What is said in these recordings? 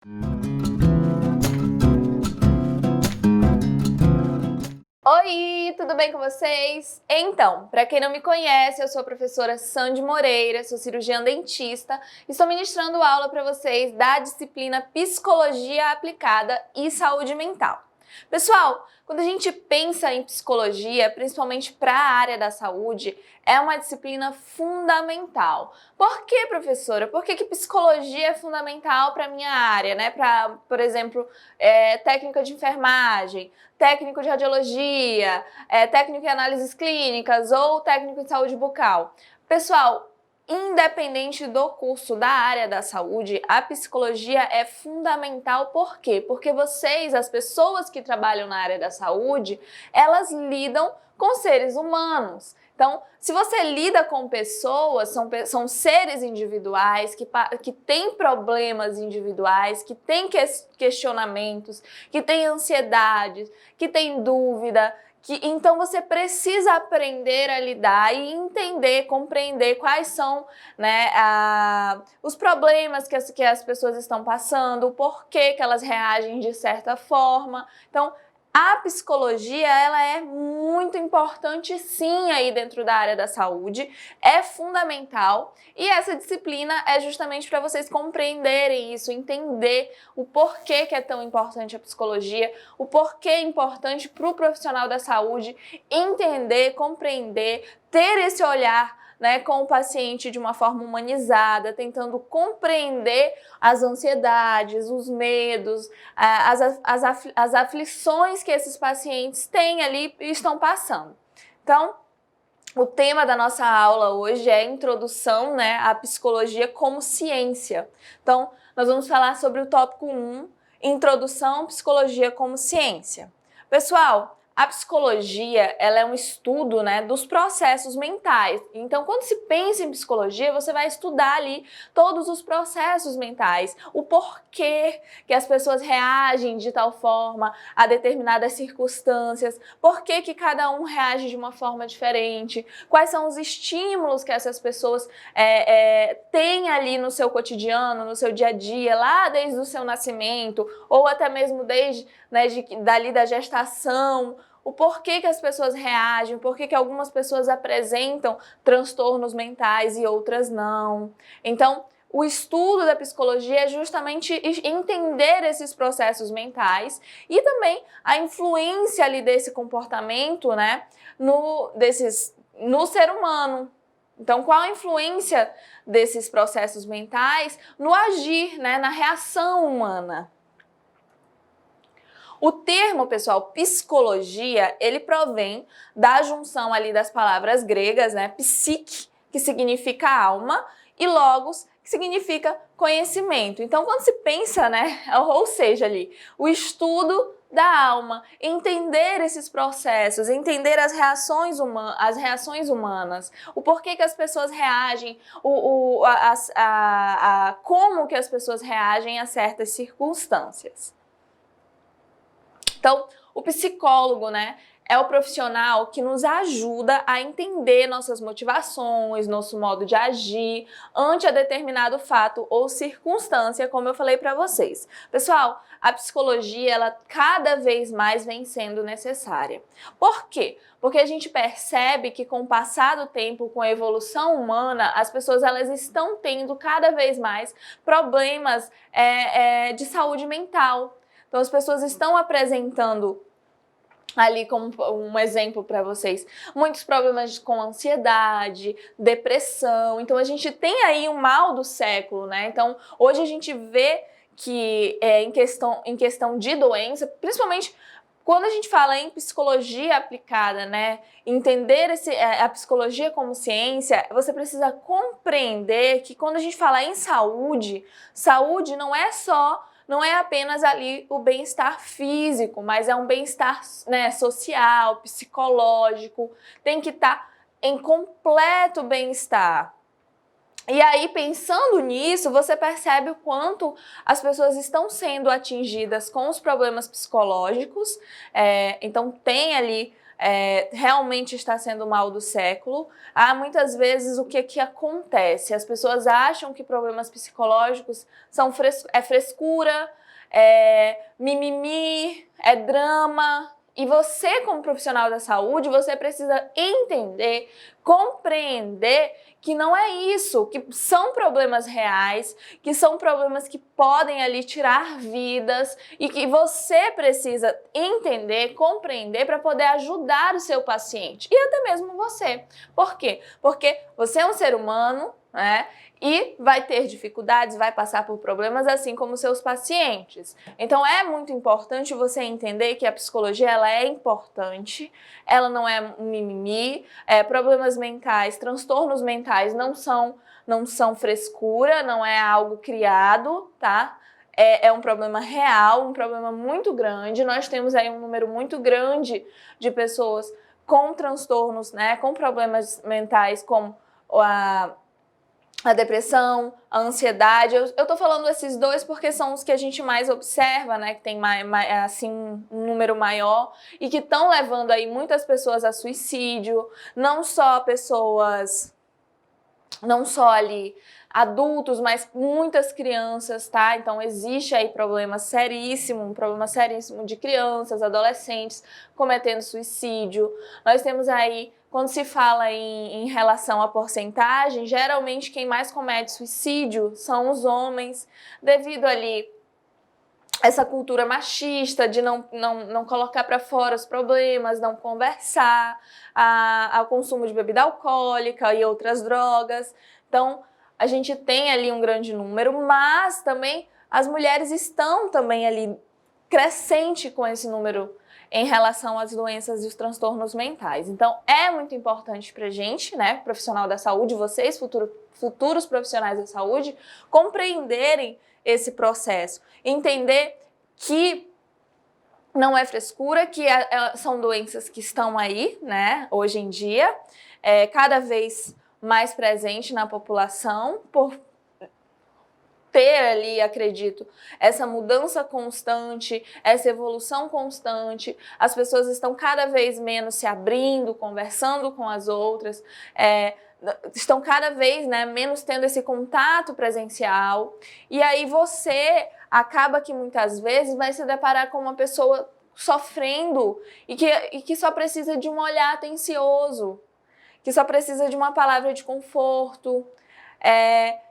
Oi, tudo bem com vocês? Então, para quem não me conhece, eu sou a professora Sandy Moreira, sou cirurgiã dentista e estou ministrando aula para vocês da disciplina Psicologia Aplicada e Saúde Mental. Pessoal, quando a gente pensa em psicologia, principalmente para a área da saúde, é uma disciplina fundamental. Por que, professora? Por que psicologia é fundamental para a minha área, né? Para, por exemplo, técnica de enfermagem, técnico de radiologia, técnico em análises clínicas ou técnico em saúde bucal. Pessoal, independente do curso da área da saúde, a psicologia é fundamental. Por quê? Porque vocês, as pessoas que trabalham na área da saúde, elas lidam com seres humanos. Então, se você lida com pessoas, são seres individuais que têm problemas individuais, que têm questionamentos, que têm ansiedades, que têm dúvida, então você precisa aprender a lidar e entender, compreender quais são, né, os problemas que as pessoas estão passando, o porquê que elas reagem de certa forma. Então, a psicologia, ela é muito importante sim aí dentro da área da saúde, é fundamental e essa disciplina é justamente para vocês compreenderem isso, entender o porquê que é tão importante a psicologia, o porquê é importante para o profissional da saúde entender, compreender, ter esse olhar, né, com o paciente de uma forma humanizada, tentando compreender as ansiedades, os medos, as aflições que esses pacientes têm ali e estão passando. Então, o tema da nossa aula hoje é a introdução, né, à psicologia como ciência. Então, nós vamos falar sobre o tópico 1, Introdução à Psicologia como Ciência. Pessoal, a psicologia, ela é um estudo, né, dos processos mentais. Então, quando se pensa em psicologia, você vai estudar ali todos os processos mentais, o porquê que as pessoas reagem de tal forma a determinadas circunstâncias, por que cada um reage de uma forma diferente, quais são os estímulos que essas pessoas têm ali no seu cotidiano, no seu dia a dia, lá desde o seu nascimento, ou até mesmo desde, né, dali da gestação, o porquê que as pessoas reagem, o porquê que algumas pessoas apresentam transtornos mentais e outras não. Então, o estudo da psicologia é justamente entender esses processos mentais e também a influência ali desse comportamento, né, no ser humano. Então, qual a influência desses processos mentais no agir, né, na reação humana? O termo, pessoal, psicologia, ele provém da junção ali das palavras gregas, né, psique, que significa alma, e logos, que significa conhecimento. Então, quando se pensa, né, ou seja, ali, o estudo da alma, entender esses processos, entender as reações humanas, o porquê que as pessoas reagem, como que as pessoas reagem a certas circunstâncias. Então, o psicólogo, né, é o profissional que nos ajuda a entender nossas motivações, nosso modo de agir ante a determinado fato ou circunstância, como eu falei para vocês. Pessoal, a psicologia, ela cada vez mais vem sendo necessária. Por quê? Porque a gente percebe que com o passar do tempo, com a evolução humana, as pessoas elas estão tendo cada vez mais problemas de saúde mental. Então, as pessoas estão apresentando ali como um exemplo para vocês, muitos problemas com ansiedade, depressão. Então, a gente tem aí o mal do século, né? Então, hoje a gente vê que em questão de doença, principalmente quando a gente fala em psicologia aplicada, né, entender a psicologia como ciência, você precisa compreender que quando a gente fala em saúde, saúde não é apenas ali o bem-estar físico, mas é um bem-estar, né, social, psicológico, tem que estar em completo bem-estar. E aí, pensando nisso, você percebe o quanto as pessoas estão sendo atingidas com os problemas psicológicos. Então, tem ali realmente está sendo o mal do século. Muitas vezes o que acontece? As pessoas acham que problemas psicológicos são frescura, mimimi, é drama. E você, como profissional da saúde, você precisa entender, compreender que não é isso, que são problemas reais, que são problemas que podem ali tirar vidas e que você precisa entender, compreender para poder ajudar o seu paciente e até mesmo você. Por quê? Porque você é um ser humano, né? E vai ter dificuldades, vai passar por problemas assim como seus pacientes. Então é muito importante você entender que a psicologia ela é importante, ela não é um mimimi, problemas mentais, transtornos mentais não são frescura, não é algo criado, tá? É um problema real, um problema muito grande. Nós temos aí um número muito grande de pessoas com transtornos, né, com problemas mentais como a depressão, a ansiedade. Eu tô falando esses dois porque são os que a gente mais observa, né, que tem assim, um número maior e que estão levando aí muitas pessoas a suicídio, não só ali adultos, mas muitas crianças, tá? Então existe aí um problema seríssimo de crianças, adolescentes cometendo suicídio. Nós temos aí, quando se fala em relação à porcentagem, geralmente quem mais comete suicídio são os homens, devido ali essa cultura machista de não colocar para fora os problemas, não conversar, ao consumo de bebida alcoólica e outras drogas. Então, a gente tem ali um grande número, mas também as mulheres estão também ali crescente com esse número em relação às doenças e os transtornos mentais. Então, é muito importante para a gente, né, profissional da saúde, vocês, futuros profissionais da saúde, compreenderem esse processo, entender que não é frescura, que são doenças que estão aí, né, hoje em dia, cada vez mais presente na população, por ter ali, acredito, essa mudança constante, essa evolução constante, as pessoas estão cada vez menos se abrindo, conversando com as outras, estão cada vez, né, menos tendo esse contato presencial, e aí você acaba que muitas vezes vai se deparar com uma pessoa sofrendo e que só precisa de um olhar atencioso, que só precisa de uma palavra de conforto,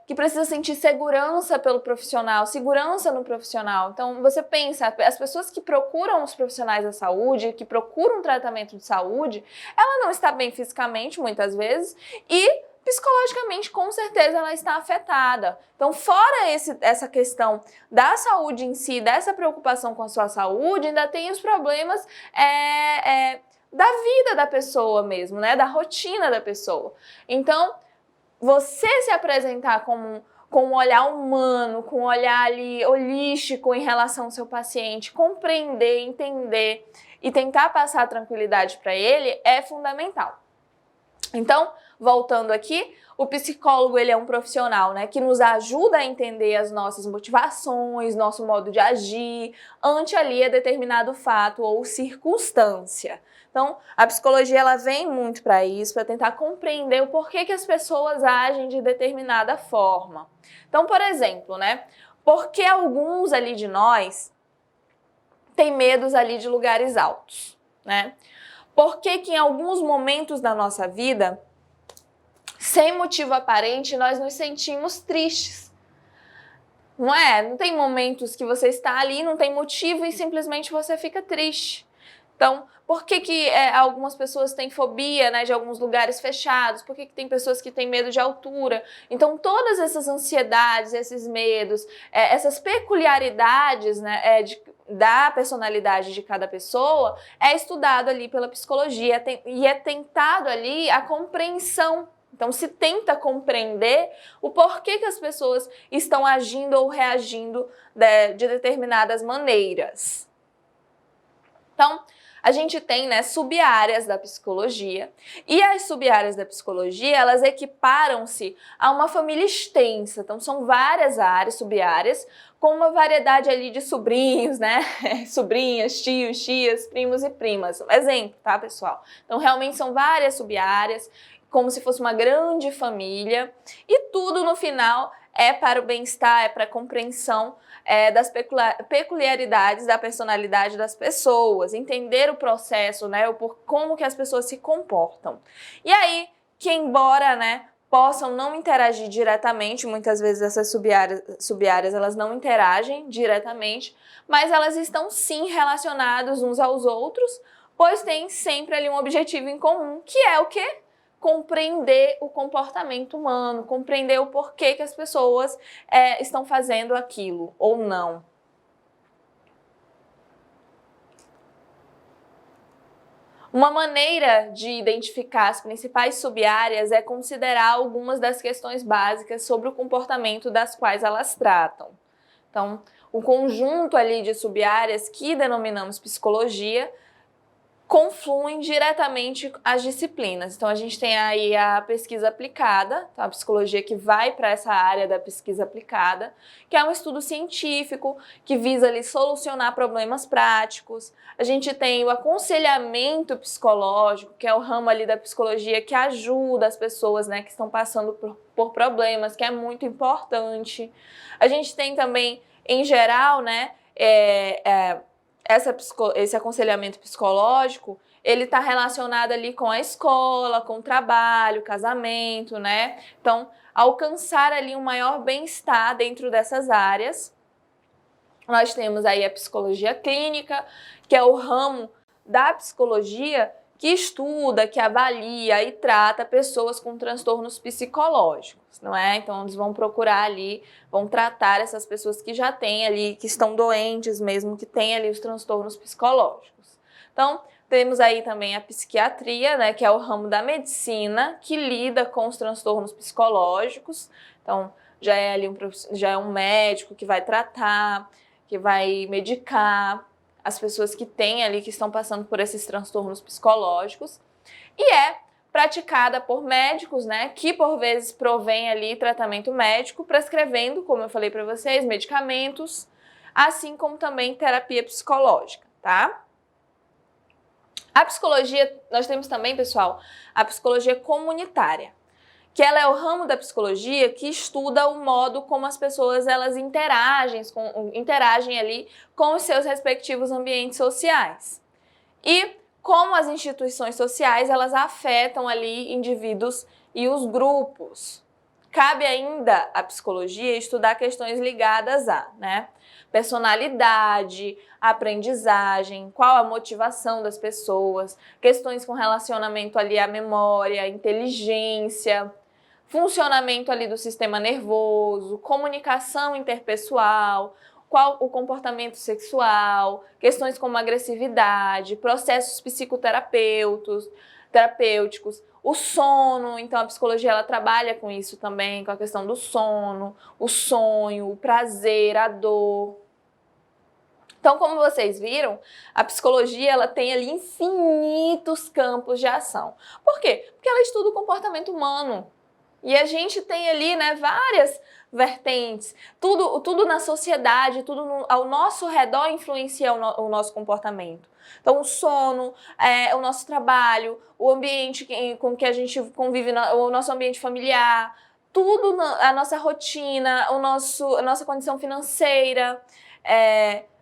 que precisa sentir segurança pelo profissional, segurança no profissional. Então, você pensa, as pessoas que procuram os profissionais da saúde, que procuram um tratamento de saúde, ela não está bem fisicamente, muitas vezes, e psicologicamente, com certeza, ela está afetada. Então, fora essa questão da saúde em si, dessa preocupação com a sua saúde, ainda tem os problemas da vida da pessoa mesmo, né? Da rotina da pessoa. Então, você se apresentar com um olhar humano, com um olhar ali holístico em relação ao seu paciente, compreender, entender e tentar passar tranquilidade para ele é fundamental. Então, voltando aqui, o psicólogo ele é um profissional, né, que nos ajuda a entender as nossas motivações, nosso modo de agir ante ali a determinado fato ou circunstância. Então, a psicologia ela vem muito para isso, para tentar compreender o porquê que as pessoas agem de determinada forma. Então, por exemplo, né, por que alguns ali de nós têm medos ali de lugares altos, né? Por que que em alguns momentos da nossa vida, sem motivo aparente, nós nos sentimos tristes? Não é? Não tem momentos que você está ali, não tem motivo e simplesmente você fica triste. Então, por que que algumas pessoas têm fobia, né, de alguns lugares fechados? Por que que tem pessoas que têm medo de altura? Então, todas essas ansiedades, esses medos, essas peculiaridades, né, da personalidade de cada pessoa é estudado ali pela psicologia e é tentado ali a compreensão. Então, se tenta compreender o porquê que as pessoas estão agindo ou reagindo de determinadas maneiras. Então, a gente tem, né, sub-áreas da psicologia, e as sub-áreas da psicologia, elas equiparam-se a uma família extensa. Então, são várias áreas, sub-áreas, com uma variedade ali de sobrinhos, né? Sobrinhas, tios, tias, primos e primas. Exemplo, tá, pessoal? Então, realmente são várias sub-áreas, como se fosse uma grande família, e tudo no final é para o bem-estar, é para a compreensão das peculiaridades da personalidade das pessoas, entender o processo, né? Como que as pessoas se comportam. E aí, que embora, né, possam não interagir diretamente, muitas vezes essas sub-áreas elas não interagem diretamente, mas elas estão sim relacionadas uns aos outros, pois têm sempre ali um objetivo em comum, que é o quê? Compreender o comportamento humano, compreender o porquê que as pessoas estão fazendo aquilo ou não. Uma maneira de identificar as principais sub-áreas é considerar algumas das questões básicas sobre o comportamento das quais elas tratam. Então, o conjunto ali de sub-áreas que denominamos psicologia confluem diretamente as disciplinas. Então, a gente tem aí a pesquisa aplicada, tá? A psicologia que vai para essa área da pesquisa aplicada, que é um estudo científico que visa ali solucionar problemas práticos. A gente tem o aconselhamento psicológico, que é o ramo ali da psicologia que ajuda as pessoas, né, que estão passando por problemas, que é muito importante. A gente tem também, em geral, né, esse aconselhamento psicológico, ele está relacionado ali com a escola, com o trabalho, casamento, né? Então, alcançar ali um maior bem-estar dentro dessas áreas. Nós temos aí a psicologia clínica, que é o ramo da psicologia que estuda, que avalia e trata pessoas com transtornos psicológicos, não é? Então, eles vão procurar ali, vão tratar essas pessoas que já têm ali, que estão doentes mesmo, que têm ali os transtornos psicológicos. Então, temos aí também a psiquiatria, né, que é o ramo da medicina, que lida com os transtornos psicológicos. Então, já é ali já é um médico que vai tratar, que vai medicar as pessoas que têm ali, que estão passando por esses transtornos psicológicos, e é praticada por médicos, né, que por vezes provém ali tratamento médico, prescrevendo, como eu falei para vocês, medicamentos, assim como também terapia psicológica, tá? A psicologia, nós temos também, pessoal, a psicologia comunitária, que ela é o ramo da psicologia que estuda o modo como as pessoas elas interagem ali com os seus respectivos ambientes sociais. E como as instituições sociais elas afetam ali indivíduos e os grupos. Cabe ainda à psicologia estudar questões ligadas a, né, personalidade, aprendizagem, qual a motivação das pessoas, questões com relacionamento ali à memória, inteligência, funcionamento ali do sistema nervoso, comunicação interpessoal, qual o comportamento sexual, questões como agressividade, processos psicoterapêuticos, o sono. Então a psicologia ela trabalha com isso também, com a questão do sono, o sonho, o prazer, a dor. Então, como vocês viram, a psicologia ela tem ali infinitos campos de ação. Por quê? Porque ela estuda o comportamento humano. E a gente tem ali, né, várias vertentes, tudo na sociedade, tudo ao nosso redor influencia o nosso comportamento. Então, o sono, o nosso trabalho, o ambiente com que a gente convive, o nosso ambiente familiar, tudo, a nossa rotina, a nossa condição financeira,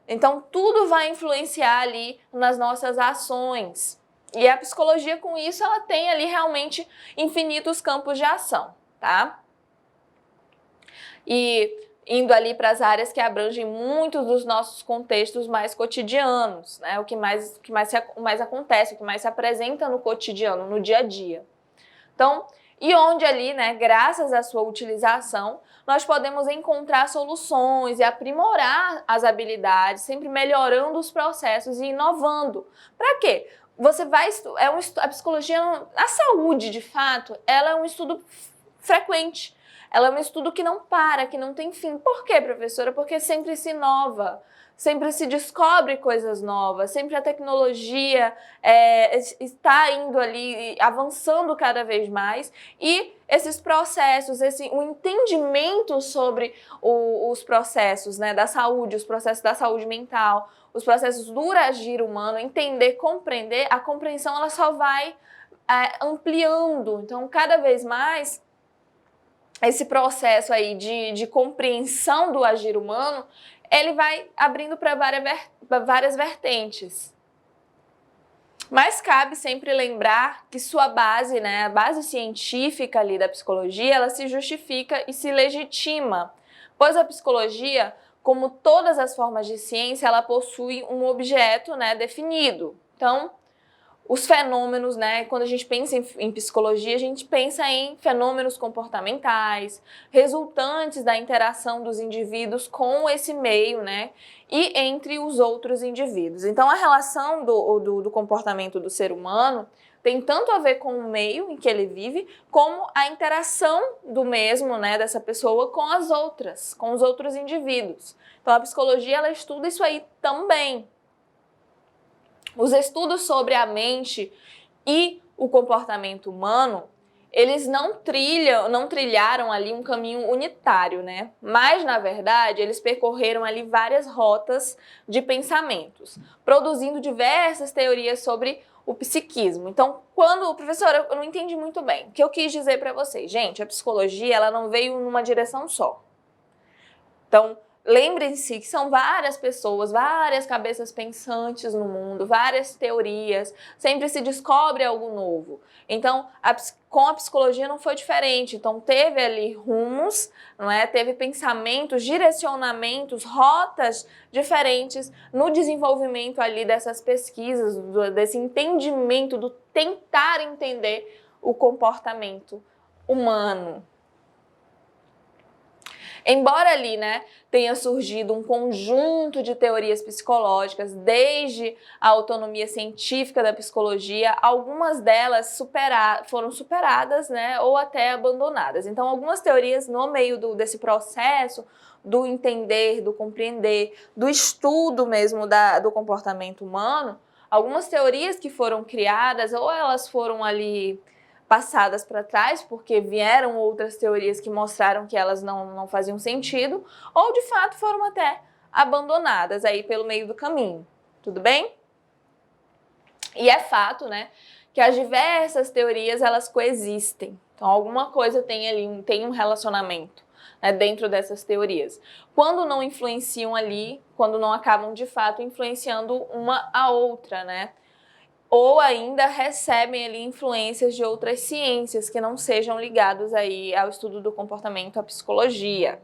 então tudo vai influenciar ali nas nossas ações. E a psicologia, com isso, ela tem ali realmente infinitos campos de ação, tá? E indo ali para as áreas que abrangem muitos dos nossos contextos mais cotidianos, né? O que mais acontece, o que mais se apresenta no cotidiano, no dia a dia. Então, e onde ali, né, graças à sua utilização, nós podemos encontrar soluções e aprimorar as habilidades, sempre melhorando os processos e inovando. Para quê? A psicologia, a saúde, de fato, ela é um estudo frequente. ela é um estudo que não para, que não tem fim. Por quê, professora? Porque sempre se inova, sempre se descobre coisas novas, sempre a tecnologia está indo ali, avançando cada vez mais, e esses processos, o entendimento sobre os processos, né, da saúde, os processos da saúde mental, os processos do agir humano, entender, compreender, a compreensão ela só vai ampliando. Então, cada vez mais, esse processo aí de compreensão do agir humano, ele vai abrindo para várias vertentes. Mas cabe sempre lembrar que sua base, né, a base científica ali da psicologia, ela se justifica e se legitima, pois a psicologia, como todas as formas de ciência, ela possui um objeto, né, definido. Então, os fenômenos, né? Quando a gente pensa em psicologia, a gente pensa em fenômenos comportamentais, resultantes da interação dos indivíduos com esse meio, né? E entre os outros indivíduos. Então, a relação do comportamento do ser humano tem tanto a ver com o meio em que ele vive, como a interação do mesmo, né, dessa pessoa com as outras, com os outros indivíduos. Então, a psicologia, ela estuda isso aí também. Os estudos sobre a mente e o comportamento humano, eles não trilharam ali um caminho unitário, né? Mas, na verdade, eles percorreram ali várias rotas de pensamentos, produzindo diversas teorias sobre o psiquismo. Então, professora, eu não entendi muito bem. O que eu quis dizer para vocês? Gente, a psicologia, ela não veio numa direção só. Então, lembrem-se que são várias pessoas, várias cabeças pensantes no mundo, várias teorias, sempre se descobre algo novo. Então, com a psicologia não foi diferente. Então, teve ali rumos, não é? Teve pensamentos, direcionamentos, rotas diferentes no desenvolvimento ali dessas pesquisas, desse entendimento, do tentar entender o comportamento humano. Embora ali, né, tenha surgido um conjunto de teorias psicológicas, desde a autonomia científica da psicologia, algumas delas foram superadas, né, ou até abandonadas. Então, algumas teorias no meio desse processo do entender, do compreender, do estudo mesmo do comportamento humano, algumas teorias que foram criadas, ou elas foram ali passadas para trás, porque vieram outras teorias que mostraram que elas não faziam sentido, ou de fato foram até abandonadas aí pelo meio do caminho, tudo bem? E é fato, né, que as diversas teorias, elas coexistem. Então, alguma coisa tem ali, tem um relacionamento, né, dentro dessas teorias. Quando não influenciam ali, quando não acabam de fato influenciando uma a outra, né? Ou ainda recebem ali influências de outras ciências que não sejam ligados aí ao estudo do comportamento, à psicologia.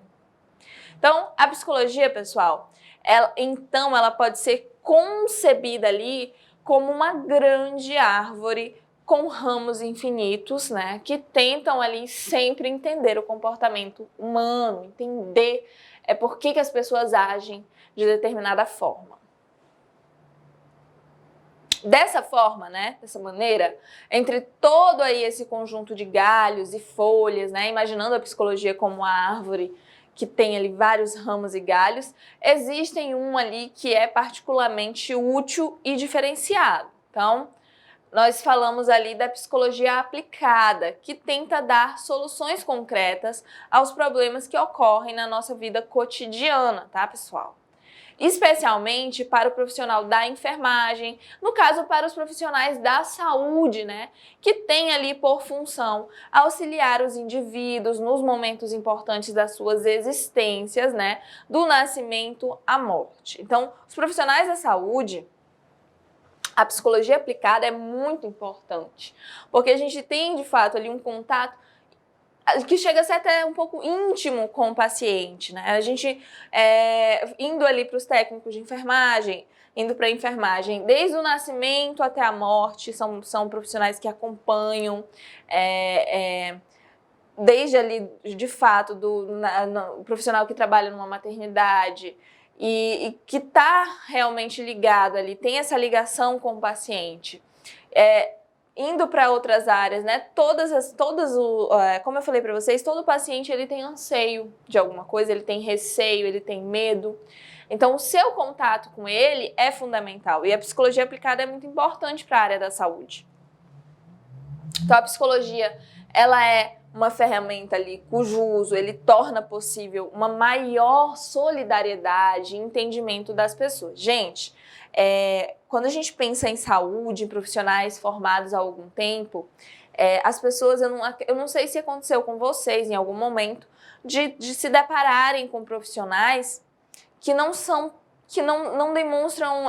Então, a psicologia, pessoal, ela pode ser concebida ali como uma grande árvore com ramos infinitos, né, que tentam ali sempre entender o comportamento humano, entender por que as pessoas agem de determinada forma. Dessa forma, né, dessa maneira, entre todo aí esse conjunto de galhos e folhas, né, imaginando a psicologia como uma árvore que tem ali vários ramos e galhos, existem um ali que é particularmente útil e diferenciado. Então, nós falamos ali da psicologia aplicada, que tenta dar soluções concretas aos problemas que ocorrem na nossa vida cotidiana, tá, pessoal? Especialmente para o profissional da enfermagem, no caso para os profissionais da saúde, né, que tem ali por função auxiliar os indivíduos nos momentos importantes das suas existências, né, do nascimento à morte. Então, os profissionais da saúde, a psicologia aplicada é muito importante, porque a gente tem de fato ali um contato que chega a ser até um pouco íntimo com o paciente, né? A gente indo ali para os técnicos de enfermagem, indo para a enfermagem desde o nascimento até a morte, são profissionais que acompanham, desde ali, de fato, o profissional que trabalha numa maternidade e que está realmente ligado ali, tem essa ligação com o paciente. indo para outras áreas, né? Como eu falei para vocês, todo paciente ele tem anseio de alguma coisa, ele tem receio, ele tem medo. Então, o seu contato com ele é fundamental. E a psicologia aplicada é muito importante para a área da saúde. Então, a psicologia, ela é uma ferramenta ali cujo uso ele torna possível uma maior solidariedade e entendimento das pessoas. Gente, quando a gente pensa em saúde, em profissionais formados há algum tempo, as pessoas, eu não sei se aconteceu com vocês em algum momento, de se depararem com profissionais que não demonstram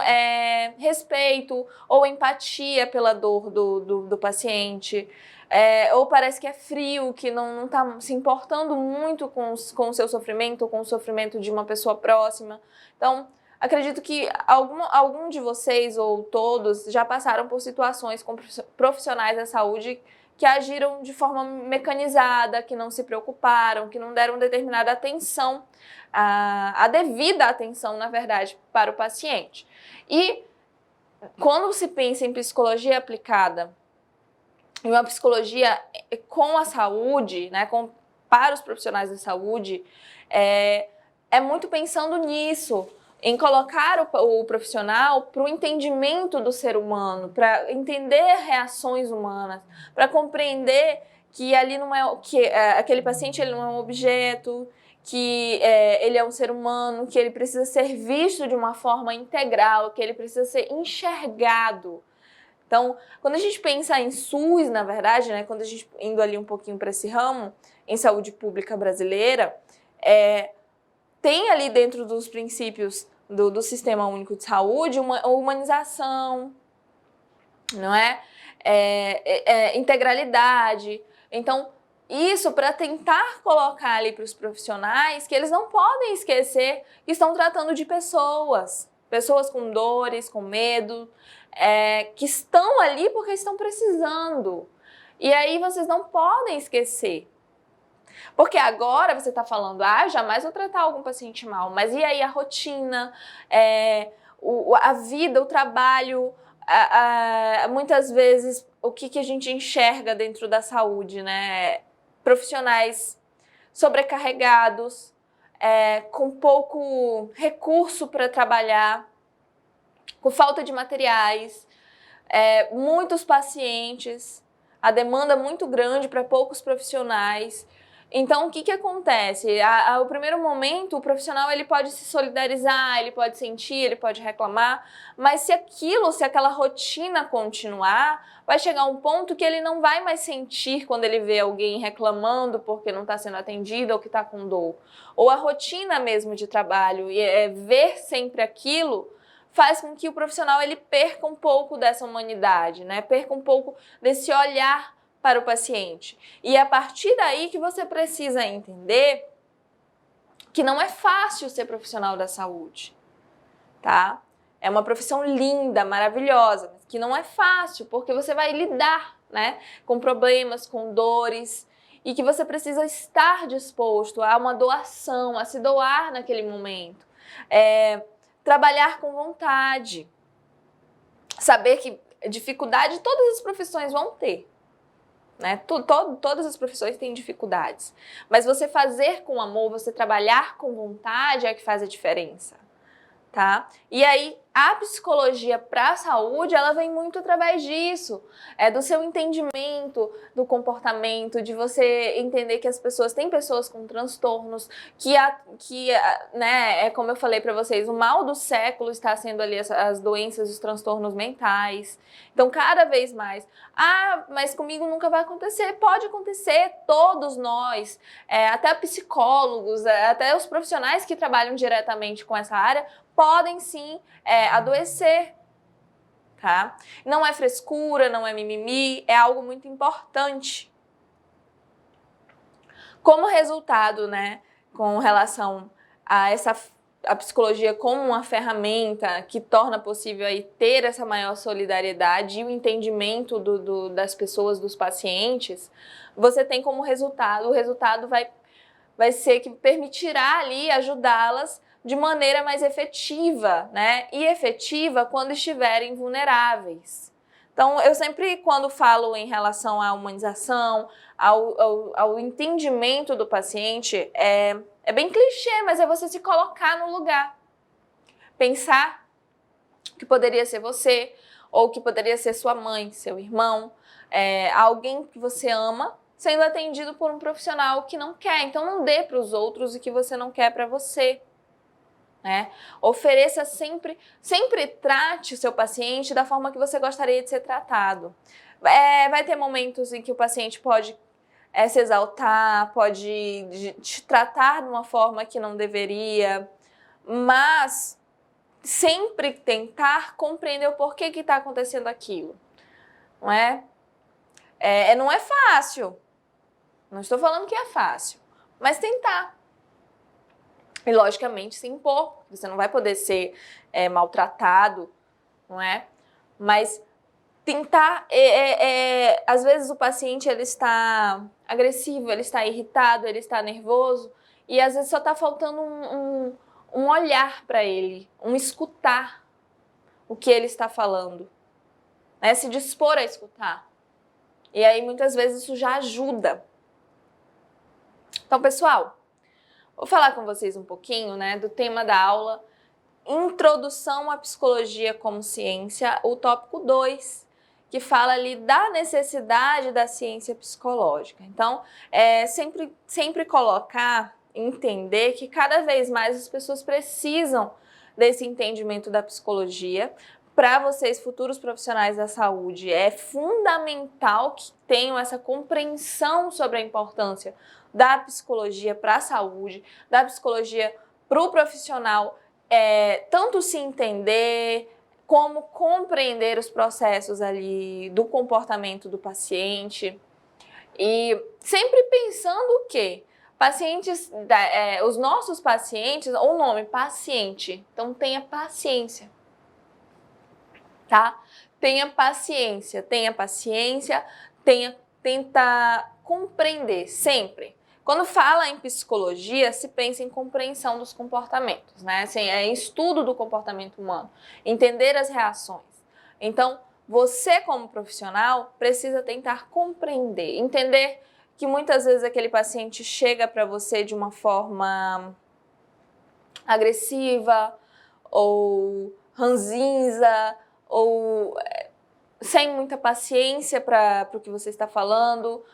respeito ou empatia pela dor do paciente, ou parece que é frio, que não está se importando muito com o seu sofrimento, com o sofrimento de uma pessoa próxima. Então, acredito que algum de vocês ou todos já passaram por situações com profissionais da saúde que agiram de forma mecanizada, que não se preocuparam, que não deram determinada atenção, a devida atenção, na verdade, para o paciente. E quando se pensa em psicologia aplicada, em uma psicologia com a saúde, né, para os profissionais da saúde, é muito pensando nisso, em colocar o profissional para o entendimento do ser humano, para entender reações humanas, para compreender que ali não aquele paciente ele não é um objeto, que ele é um ser humano, que ele precisa ser visto de uma forma integral, que ele precisa ser enxergado. Então, quando a gente pensa em SUS, na verdade, né, quando a gente indo ali um pouquinho para esse ramo, em saúde pública brasileira, tem ali dentro dos princípios do Sistema Único de Saúde uma humanização, não é? Integralidade. Então, isso para tentar colocar ali para os profissionais que eles não podem esquecer que estão tratando de pessoas com dores, com medo, que estão ali porque estão precisando. E aí vocês não podem esquecer. Porque agora você está falando, jamais vou tratar algum paciente mal, mas e aí a rotina, a vida, o trabalho, muitas vezes o que a gente enxerga dentro da saúde, né? Profissionais sobrecarregados, com pouco recurso para trabalhar, com falta de materiais, muitos pacientes, a demanda muito grande para poucos profissionais. Então, o que acontece? Ao primeiro momento, o profissional ele pode se solidarizar, ele pode sentir, ele pode reclamar, mas se aquela rotina continuar, vai chegar um ponto que ele não vai mais sentir quando ele vê alguém reclamando porque não está sendo atendido ou que está com dor. Ou a rotina mesmo de trabalho, ver sempre aquilo, faz com que o profissional ele perca um pouco dessa humanidade, né? Perca um pouco desse olhar para o paciente. E é a partir daí que você precisa entender que não é fácil ser profissional da saúde, tá? É uma profissão linda, maravilhosa, mas que não é fácil, porque você vai lidar, né, com problemas, com dores, e que você precisa estar disposto a uma doação, a se doar naquele momento. Trabalhar com vontade. Saber que dificuldade todas as profissões vão ter. Né? Todas as profissões têm dificuldades, mas você fazer com amor, você trabalhar com vontade é que faz a diferença, tá? E aí a psicologia para a saúde, ela vem muito através disso, do seu entendimento do comportamento, de você entender que as pessoas, tem pessoas com transtornos, né, como eu falei para vocês, o mal do século está sendo ali as doenças, os transtornos mentais. Então, cada vez mais, mas comigo nunca vai acontecer. Pode acontecer, todos nós, até psicólogos, até os profissionais que trabalham diretamente com essa área, podem sim adoecer, tá? Não é frescura, não é mimimi, é algo muito importante. Como resultado, né, com relação a psicologia como uma ferramenta que torna possível aí ter essa maior solidariedade e o entendimento das pessoas, dos pacientes, você tem como resultado, o resultado vai ser que permitirá ali ajudá-las de maneira mais efetiva, né? E efetiva quando estiverem vulneráveis, Então, eu sempre, quando falo em relação à humanização, ao entendimento do paciente, é bem clichê, mas é você se colocar no lugar. Pensar que poderia ser você, ou que poderia ser sua mãe, seu irmão, alguém que você ama, sendo atendido por um profissional que não quer. Então, não dê para os outros o que você não quer para você. Ofereça sempre trate o seu paciente da forma que você gostaria de ser tratado. Vai ter momentos em que o paciente pode se exaltar, pode te tratar de uma forma que não deveria, mas sempre tentar compreender o porquê que está acontecendo aquilo, não é? Não é fácil, não estou falando que é fácil, mas tentar. E, logicamente, se impor. Você não vai poder ser maltratado, não é? Mas tentar... às vezes o paciente ele está agressivo, ele está irritado, ele está nervoso, e às vezes só está faltando um olhar para ele, um escutar o que ele está falando, né? Se dispor a escutar. E aí, muitas vezes, isso já ajuda. Então, pessoal, vou falar com vocês um pouquinho, né, do tema da aula, Introdução à Psicologia como Ciência, o tópico 2, que fala ali da necessidade da ciência psicológica. Então, sempre colocar, entender que cada vez mais as pessoas precisam desse entendimento da psicologia. Para vocês, futuros profissionais da saúde, é fundamental que tenham essa compreensão sobre a importância da psicologia para a saúde, da psicologia para o profissional, tanto se entender, como compreender os processos ali do comportamento do paciente. E sempre pensando o quê? Os nossos pacientes, o nome paciente, então tenha paciência, tá? Tenha paciência, tenta compreender sempre. Quando fala em psicologia, se pensa em compreensão dos comportamentos, né? Assim, em estudo do comportamento humano, entender as reações. Então, você como profissional precisa tentar compreender, entender que muitas vezes aquele paciente chega para você de uma forma agressiva ou ranzinza ou sem muita paciência para o que você está falando,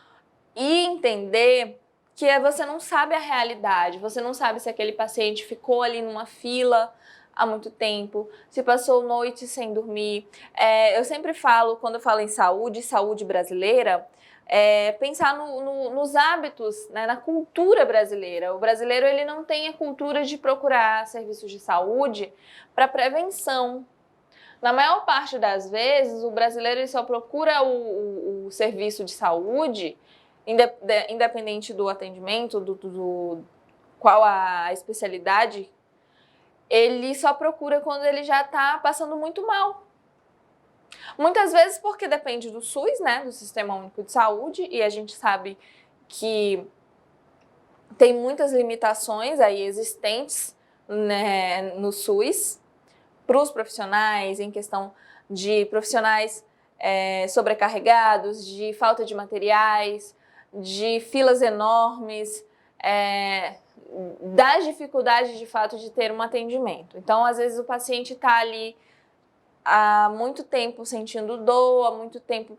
e entender que você não sabe a realidade, você não sabe se aquele paciente ficou ali numa fila há muito tempo, se passou noite sem dormir. Eu sempre falo, quando eu falo em saúde brasileira, pensar nos hábitos, né, na cultura brasileira. O brasileiro ele não tem a cultura de procurar serviços de saúde para prevenção. Na maior parte das vezes, o brasileiro ele só procura o serviço de saúde, independente do atendimento, qual a especialidade, ele só procura quando ele já está passando muito mal. Muitas vezes porque depende do SUS, né, do Sistema Único de Saúde, e a gente sabe que tem muitas limitações aí existentes, né, no SUS, para os profissionais, em questão de profissionais sobrecarregados, de falta de materiais, de filas enormes, das dificuldades de fato de ter um atendimento. Então, às vezes o paciente está ali há muito tempo sentindo dor, há muito tempo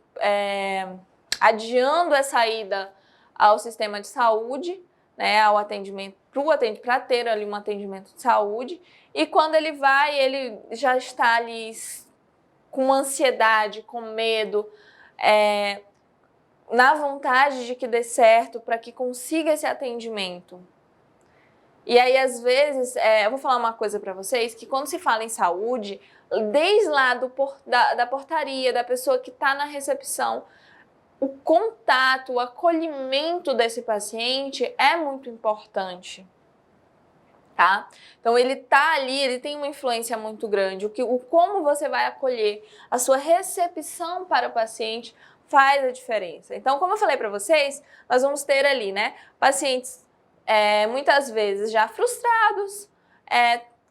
adiando essa ida ao sistema de saúde, né, ao atendimento, para ter ali um atendimento de saúde, e quando ele vai, ele já está ali com ansiedade, com medo, na vontade de que dê certo, para que consiga esse atendimento. E aí, às vezes, eu vou falar uma coisa para vocês, que quando se fala em saúde, desde lá da portaria, da pessoa que está na recepção, o contato, o acolhimento desse paciente é muito importante, tá? Então, ele tá ali, ele tem uma influência muito grande. Como você vai acolher, a sua recepção para o paciente faz a diferença. Então, como eu falei para vocês, nós vamos ter ali, né, pacientes muitas vezes já frustrados,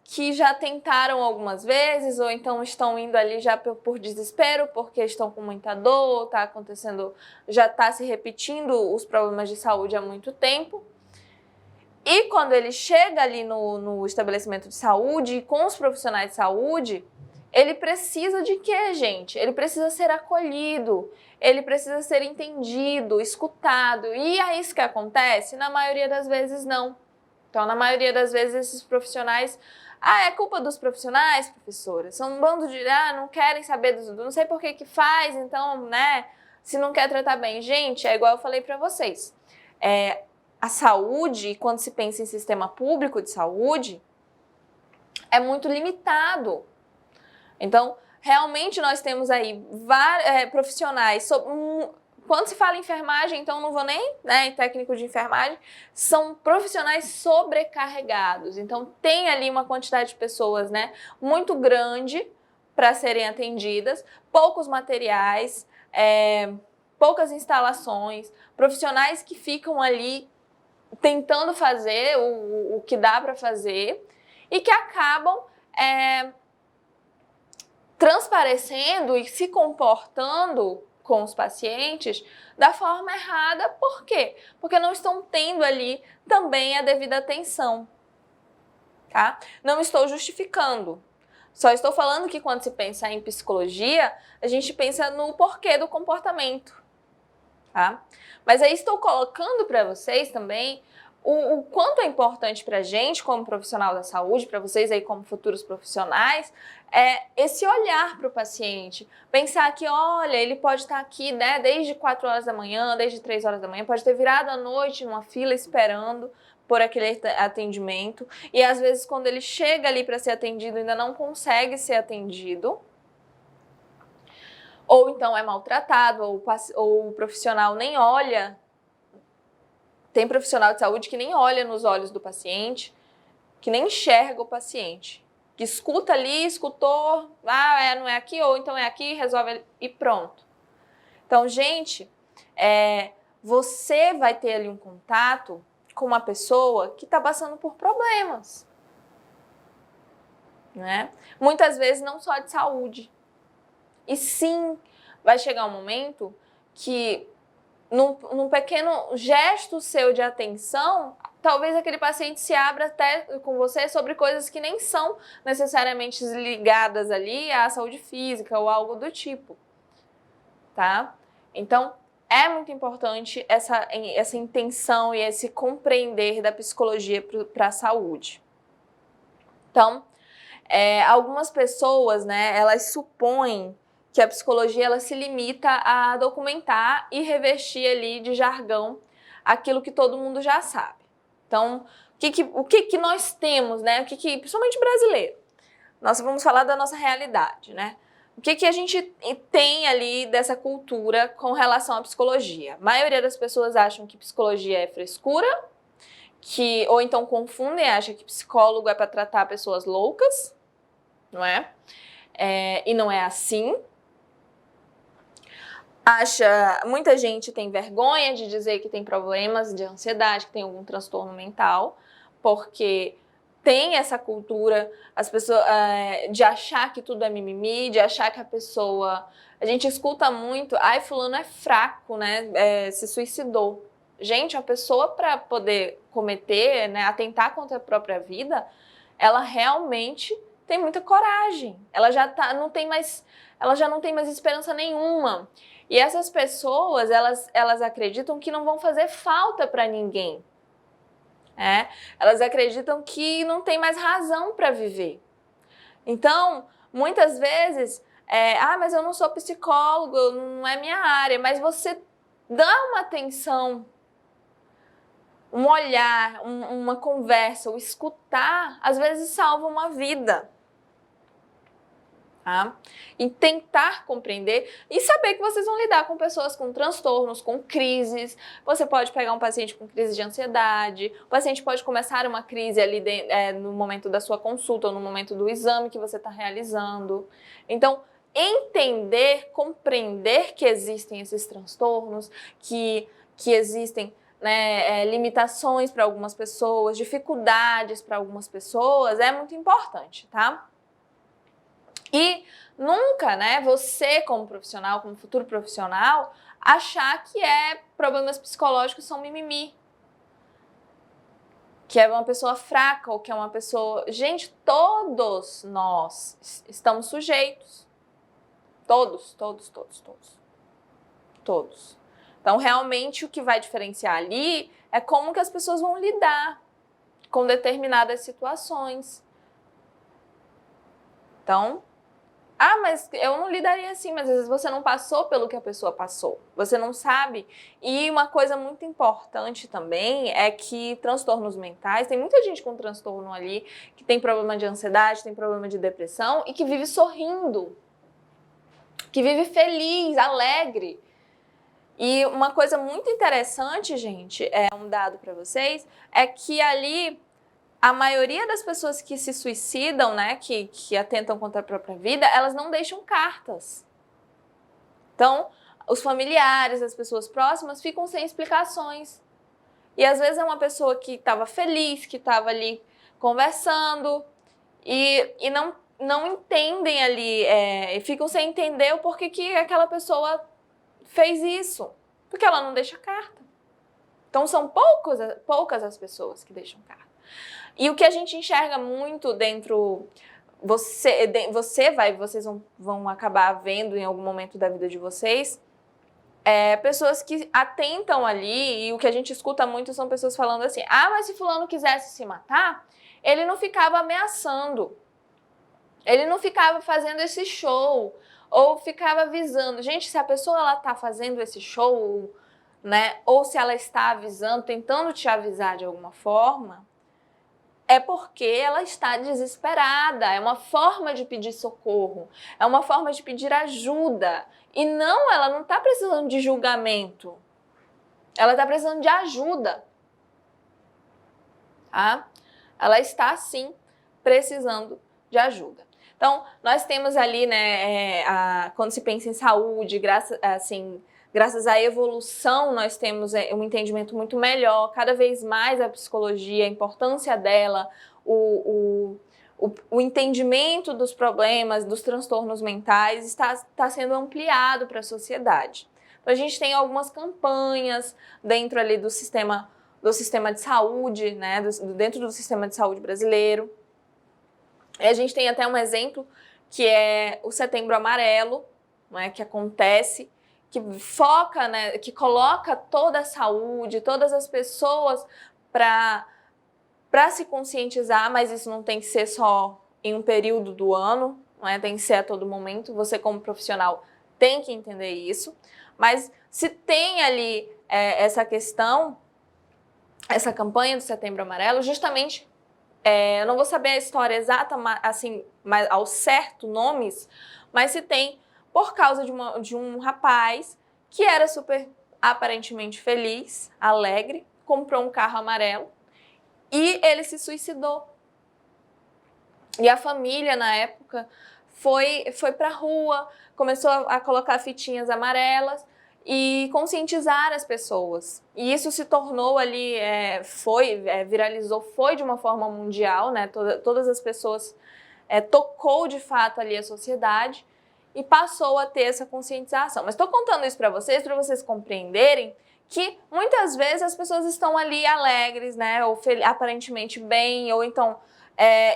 que já tentaram algumas vezes, ou então estão indo ali já por desespero, porque estão com muita dor, tá acontecendo, já está se repetindo os problemas de saúde há muito tempo. E quando ele chega ali no estabelecimento de saúde, e com os profissionais de saúde, ele precisa de quê, gente? Ele precisa ser acolhido, ele precisa ser entendido, escutado. E é isso que acontece? Na maioria das vezes, não. Então, na maioria das vezes, esses profissionais... é culpa dos profissionais, professora? São um bando de... não querem saber, não sei por que faz, então, né? Se não quer tratar bem. Gente, é igual eu falei para vocês. A saúde, quando se pensa em sistema público de saúde, é muito limitado. Então, realmente nós temos aí profissionais... Quando se fala em enfermagem, então não vou nem, em técnico de enfermagem, são profissionais sobrecarregados. Então tem ali uma quantidade de pessoas, muito grande para serem atendidas, poucos materiais, poucas instalações, profissionais que ficam ali tentando fazer o que dá para fazer e que acabam transparecendo e se comportando com os pacientes da forma errada. Por quê? Porque não estão tendo ali também a devida atenção, tá? Não estou justificando. Só estou falando que quando se pensa em psicologia, a gente pensa no porquê do comportamento, tá? Mas aí estou colocando para vocês também o quanto é importante para a gente como profissional da saúde, para vocês aí como futuros profissionais, esse olhar para o paciente. Pensar que, olha, ele pode estar aqui, desde 4 horas da manhã, desde 3 horas da manhã, pode ter virado à noite numa fila esperando por aquele atendimento. E às vezes quando ele chega ali para ser atendido, ainda não consegue ser atendido. Ou então é maltratado, ou o profissional nem olha. Tem profissional de saúde que nem olha nos olhos do paciente, que nem enxerga o paciente. Que escuta ali, escutou, não é aqui, ou então é aqui, resolve e pronto. Então, gente, você vai ter ali um contato com uma pessoa que está passando por problemas, né? Muitas vezes não só de saúde. E sim, vai chegar um momento que, num pequeno gesto seu de atenção, talvez aquele paciente se abra até com você sobre coisas que nem são necessariamente ligadas ali à saúde física ou algo do tipo, tá? Então, é muito importante essa intenção e esse compreender da psicologia para a saúde. Então, algumas pessoas, elas supõem que a psicologia ela se limita a documentar e revestir ali de jargão aquilo que todo mundo já sabe. Então, o que nós temos, principalmente brasileiro? Nós vamos falar da nossa realidade, O que a gente tem ali dessa cultura com relação à psicologia? A maioria das pessoas acham que psicologia é frescura, ou então confundem, acham que psicólogo é para tratar pessoas loucas, não é? E não é assim. Muita gente tem vergonha de dizer que tem problemas de ansiedade, que tem algum transtorno mental, porque tem essa cultura, as pessoas, de achar que tudo é mimimi, de achar que a pessoa... A gente escuta muito, fulano é fraco, se suicidou. Gente, a pessoa para poder cometer, atentar contra a própria vida, ela realmente tem muita coragem. Ela já não tem mais esperança nenhuma. E essas pessoas, elas acreditam que não vão fazer falta para ninguém. Elas acreditam que não tem mais razão para viver. Então, muitas vezes, mas eu não sou psicólogo, não é minha área. Mas você dá uma atenção, um olhar, uma conversa, o escutar, às vezes salva uma vida. Tá? E tentar compreender e saber que vocês vão lidar com pessoas com transtornos, com crises. Você pode pegar um paciente com crise de ansiedade, o paciente pode começar uma crise ali no momento da sua consulta ou no momento do exame que você está realizando. Então, entender, compreender que existem esses transtornos, que existem né, limitações para algumas pessoas, dificuldades para algumas pessoas, é muito importante, tá? E nunca, né, você como profissional, como futuro profissional, achar que problemas psicológicos são mimimi, que é uma pessoa fraca ou que é uma pessoa... Gente, todos nós estamos sujeitos. Todos. Então, realmente, o que vai diferenciar ali é como que as pessoas vão lidar com determinadas situações. Então, mas eu não lidaria assim, mas às vezes você não passou pelo que a pessoa passou. Você não sabe. E uma coisa muito importante também é que transtornos mentais, tem muita gente com transtorno ali, que tem problema de ansiedade, tem problema de depressão e que vive sorrindo, que vive feliz, alegre. E uma coisa muito interessante, gente, um dado para vocês, é que ali a maioria das pessoas que se suicidam, né, que atentam contra a própria vida, elas não deixam cartas. Então, os familiares, as pessoas próximas ficam sem explicações. E às vezes é uma pessoa que estava feliz, que estava ali conversando e não entendem ali, ficam sem entender o porquê que aquela pessoa fez isso. Porque ela não deixa carta. Então são poucas as pessoas que deixam carta. E o que a gente enxerga muito dentro... Vocês vão acabar vendo em algum momento da vida de vocês, pessoas que atentam ali, e o que a gente escuta muito são pessoas falando assim, mas se fulano quisesse se matar, ele não ficava ameaçando, ele não ficava fazendo esse show, ou ficava avisando. Gente, se a pessoa ela tá fazendo esse show, né, ou se ela está avisando, tentando te avisar de alguma forma, é porque ela está desesperada, é uma forma de pedir socorro, é uma forma de pedir ajuda. E ela não está precisando de julgamento, ela está precisando de ajuda. Tá? Ela está, sim, precisando de ajuda. Então, nós temos ali, né, quando se pensa em saúde, graças à evolução, nós temos um entendimento muito melhor, cada vez mais a psicologia, a importância dela, o entendimento dos problemas, dos transtornos mentais está sendo ampliado para a sociedade. Então, a gente tem algumas campanhas dentro ali do sistema de saúde, né, dentro do sistema de saúde brasileiro. E a gente tem até um exemplo que é o Setembro Amarelo, né, que acontece, que foca, né, que coloca toda a saúde, todas as pessoas para se conscientizar, mas isso não tem que ser só em um período do ano, né, tem que ser a todo momento. Você como profissional tem que entender isso, mas se tem ali essa questão, essa campanha do Setembro Amarelo, justamente, eu não vou saber a história exata, assim, mas ao certo nomes, mas se tem por causa de um rapaz que era super aparentemente feliz, alegre, comprou um carro amarelo e ele se suicidou. E a família, na época, foi para a rua, começou a colocar fitinhas amarelas e conscientizar as pessoas. E isso se tornou ali, viralizou, foi de uma forma mundial, né? Todas as pessoas, tocou de fato ali a sociedade e passou a ter essa conscientização. Mas estou contando isso para vocês compreenderem que muitas vezes as pessoas estão ali alegres, né? Ou aparentemente bem, ou então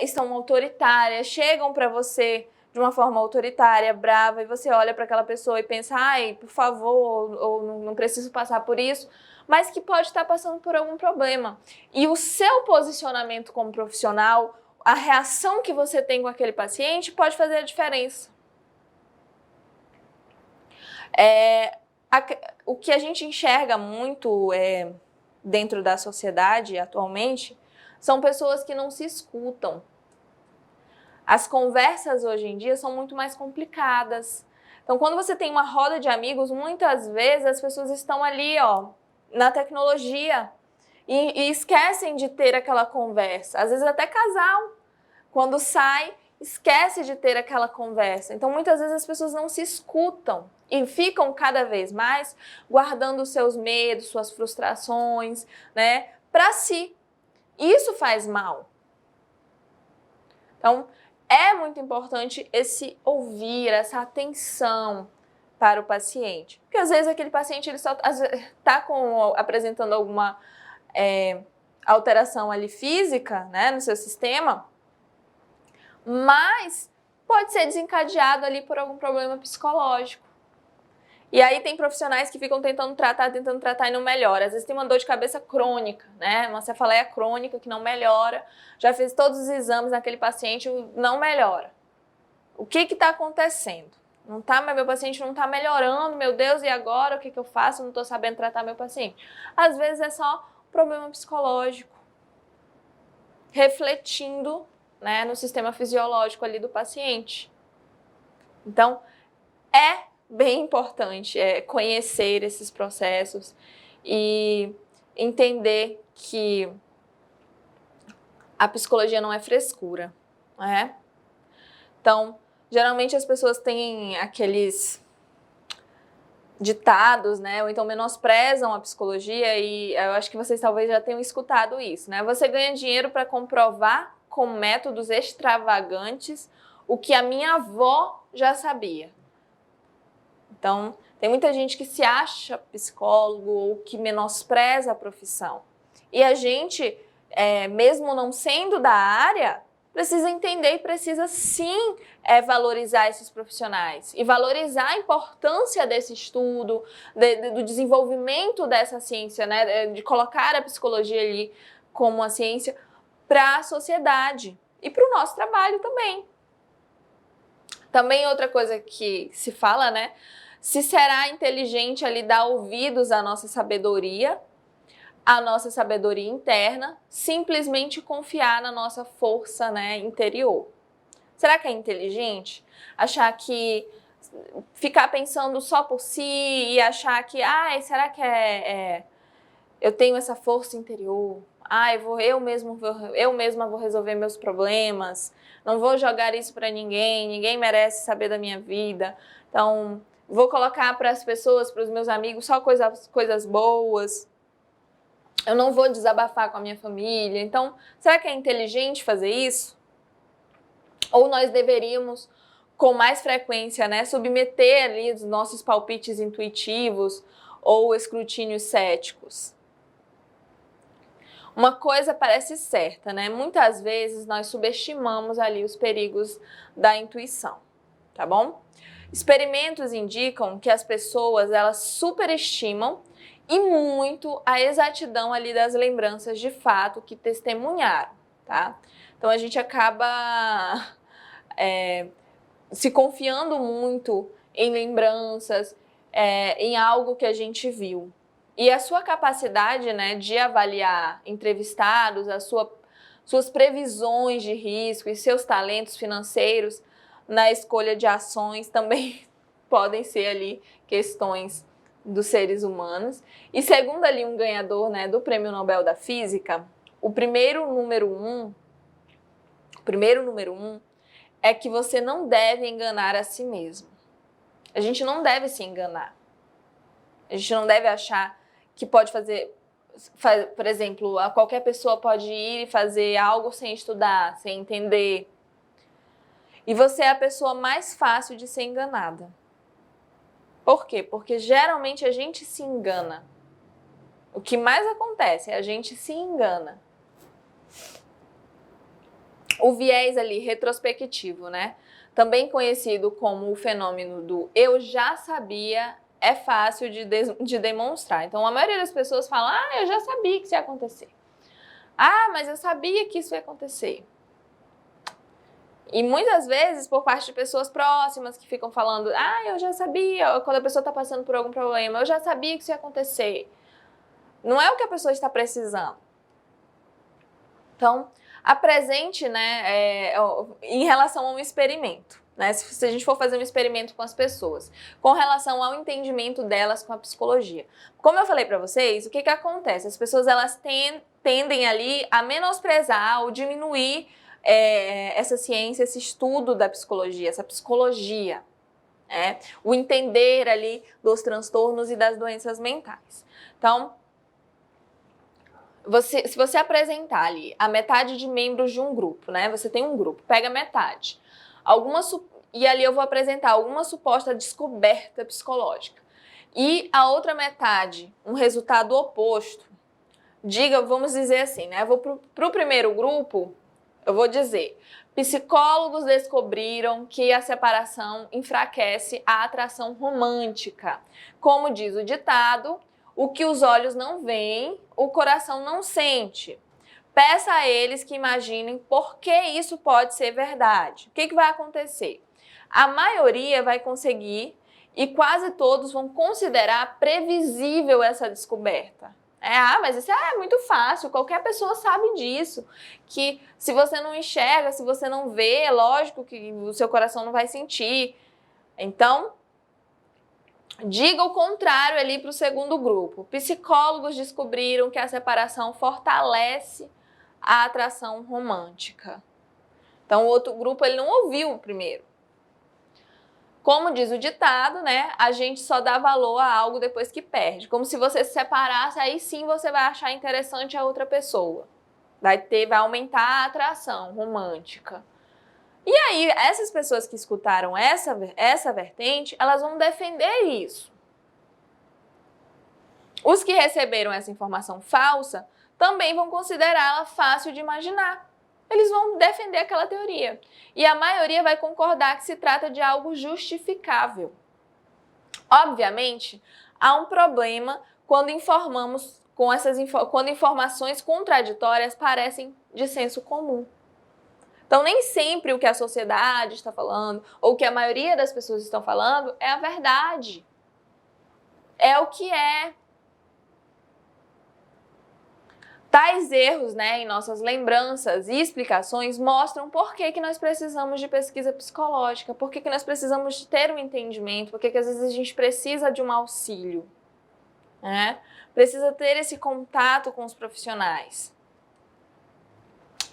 estão autoritárias, chegam para você de uma forma autoritária, brava, e você olha para aquela pessoa e pensa, ai, por favor, ou não preciso passar por isso, mas que pode estar passando por algum problema. E o seu posicionamento como profissional, a reação que você tem com aquele paciente pode fazer a diferença. O que a gente enxerga muito dentro da sociedade atualmente são pessoas que não se escutam. As conversas hoje em dia são muito mais complicadas. Então, quando você tem uma roda de amigos, muitas vezes as pessoas estão ali, na tecnologia e esquecem de ter aquela conversa. Às vezes até casal, quando sai, esquece de ter aquela conversa. Então, muitas vezes as pessoas não se escutam. e ficam cada vez mais guardando os seus medos, suas frustrações, né, para si. Isso faz mal. Então, é muito importante esse ouvir, essa atenção para o paciente. Porque às vezes aquele paciente ele só está apresentando alguma alteração ali física, né, no seu sistema, mas pode ser desencadeado ali por algum problema psicológico. E aí tem profissionais que ficam tentando tratar e não melhora. Às vezes tem uma dor de cabeça crônica, né? Uma cefaleia crônica que não melhora. Já fez todos os exames naquele paciente, não melhora. O que está acontecendo? Meu paciente não está melhorando, meu Deus, e agora? O que eu faço? Não estou sabendo tratar meu paciente. Às vezes é só um problema psicológico, refletindo, né, no sistema fisiológico ali do paciente. Então, é bem importante conhecer esses processos e entender que a psicologia não é frescura, né? Então, geralmente as pessoas têm aqueles ditados, né? Ou então menosprezam a psicologia e eu acho que vocês talvez já tenham escutado isso, né? Você ganha dinheiro para comprovar com métodos extravagantes o que a minha avó já sabia. Então, tem muita gente que se acha psicólogo ou que menospreza a profissão. E a gente, mesmo não sendo da área, precisa entender e precisa sim valorizar esses profissionais e valorizar a importância desse estudo, do desenvolvimento dessa ciência, né, de colocar a psicologia ali como uma ciência para a sociedade e para o nosso trabalho também. Também outra coisa que se fala, né, se será inteligente ali dar ouvidos à nossa sabedoria interna, simplesmente confiar na nossa força, né, interior. Será que é inteligente? Achar que ficar pensando só por si e achar que, será que eu tenho essa força interior? Eu mesma vou resolver meus problemas, não vou jogar isso para ninguém merece saber da minha vida. Então, vou colocar para as pessoas, para os meus amigos, só coisas boas. Eu não vou desabafar com a minha família. Então, será que é inteligente fazer isso? Ou nós deveríamos, com mais frequência, né, submeter ali os nossos palpites intuitivos ou escrutínios céticos? Uma coisa parece certa, né? Muitas vezes nós subestimamos ali os perigos da intuição, tá bom? Experimentos indicam que as pessoas, elas superestimam e muito a exatidão ali das lembranças de fato que testemunharam, tá? Então a gente acaba se confiando muito em lembranças, em algo que a gente viu. E a sua capacidade, né, de avaliar entrevistados, suas previsões de risco e seus talentos financeiros na escolha de ações também podem ser ali questões dos seres humanos. E segundo ali um ganhador, né, do Prêmio Nobel da Física, o primeiro número um é que você não deve enganar a si mesmo. A gente não deve se enganar. A gente não deve achar que pode por exemplo, qualquer pessoa pode ir e fazer algo sem estudar, sem entender. E você é a pessoa mais fácil de ser enganada. Por quê? Porque geralmente a gente se engana. O que mais acontece é a gente se engana. O viés ali retrospectivo, né? Também conhecido como o fenômeno do eu já sabia, é fácil de demonstrar. Então, a maioria das pessoas fala, eu já sabia que isso ia acontecer. Mas eu sabia que isso ia acontecer. E muitas vezes por parte de pessoas próximas que ficam falando, eu já sabia, quando a pessoa está passando por algum problema, eu já sabia que isso ia acontecer. Não é o que a pessoa está precisando. Então, apresente, né, em relação a um experimento, né, se a gente for fazer um experimento com as pessoas, com relação ao entendimento delas com a psicologia. Como eu falei para vocês, o que acontece? As pessoas elas tendem ali a menosprezar ou diminuir essa ciência, esse estudo da psicologia, essa psicologia. O entender ali dos transtornos e das doenças mentais. Então, se você apresentar ali a metade de membros de um grupo, né? Você tem um grupo, pega metade. E ali eu vou apresentar alguma suposta descoberta psicológica. E a outra metade, um resultado oposto. Vamos dizer assim, né? Eu vou pro primeiro grupo, eu vou dizer: psicólogos descobriram que a separação enfraquece a atração romântica. Como diz o ditado, o que os olhos não veem, o coração não sente. Peça a eles que imaginem por que isso pode ser verdade. O que vai acontecer? A maioria vai conseguir e quase todos vão considerar previsível essa descoberta. Mas isso é muito fácil, qualquer pessoa sabe disso. Que se você não enxerga, se você não vê, é lógico que o seu coração não vai sentir. Então, diga o contrário ali para o segundo grupo. Psicólogos descobriram que a separação fortalece a atração romântica. Então, o outro grupo ele não ouviu o primeiro. Como diz o ditado, né? A gente só dá valor a algo depois que perde. Como se você se separasse, aí sim você vai achar interessante a outra pessoa. Vai aumentar a atração romântica. E aí, essas pessoas que escutaram essa vertente, elas vão defender isso. Os que receberam essa informação falsa também vão considerá-la fácil de imaginar. Eles vão defender aquela teoria. E a maioria vai concordar que se trata de algo justificável. Obviamente, há um problema quando quando informações contraditórias parecem de senso comum. Então, nem sempre o que a sociedade está falando, ou o que a maioria das pessoas estão falando, é a verdade. É o que é. Tais erros, em nossas lembranças e explicações mostram por que nós precisamos de pesquisa psicológica, por que nós precisamos de ter um entendimento, por que às vezes a gente precisa de um auxílio, Precisa ter esse contato com os profissionais.